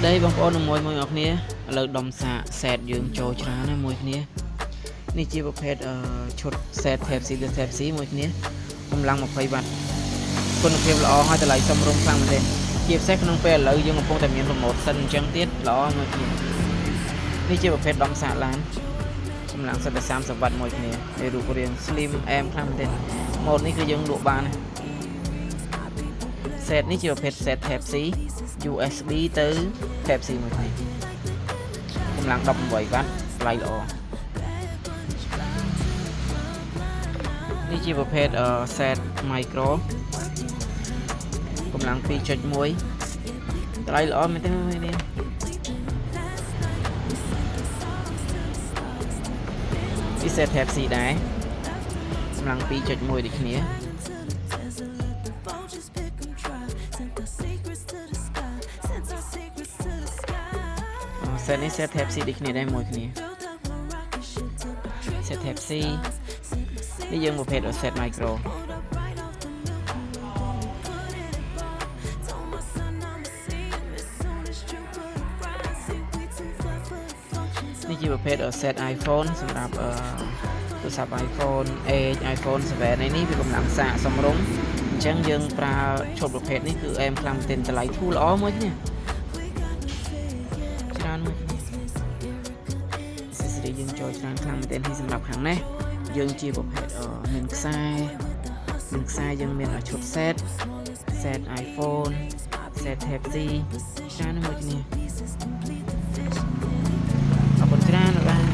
ស្ដីបងប្អូនមួយអរគ្នាឥឡូវដុំសាក set យើងចូលច្រើនណាមួយគ្នានេះជាប្រភេទឈុត set Type C ទៅ Type C មួយគ្នាកម្លាំង20វ៉ាត់គុណភាពល្អហើយតម្លៃសមរម្យខ្លាំងមែនទេជាពិសេសក្នុងពេលឥឡូវយើងកំពុងតែមាន promotion អញ្ចឹងទៀតល្អមួយគ្នានេះជាប្រភេទដុំសាកឡានកម្លាំងសិតតែ30វ៉ាត់មួយគ្នាហើយរូបរាង slim អែមខ្លាំងមែនទេ mode នេះគឺយើងលក់បាន set នេះជាប្រភេទ set Type C USB ទៅ Type C មួយគ្នាកម្លាំង18វ៉ាត់ថ្លៃល្អនេះជាប្រភេទ set micro កម្លាំង 2.1 ថ្លៃល្អមែនទេមើលនេះពី set Type C ដែរកម្លាំង 2.1 ដូចគ្នាset នេះ set Type C ដូចគ្នាដែរមួយគ្នា set Type C នេះយើងប្រភេទ set micro នេះជាប្រភេទ set iPhone សម្រាប់ទូរស័ព្ទ iPhone 8 iPhone 7 នេះវាកម្លាំងសាកសមរម្យអញ្ចឹងយើងប្រើឈុតប្រភេទនេះគឺអែមខ្លាំងមែនទែនតម្លៃធូរល្អមួយនេះច្រើនមួយសេរីយើងចូលច្រើនខ្លាំងមែនទែននេះសម្រាប់ខាងនេះយើងជាប្រភេទមានខ្សែយើងមានឈុត set iPhone set Type C ច្រើនមួយនេះអរគុណច្រើនបាទ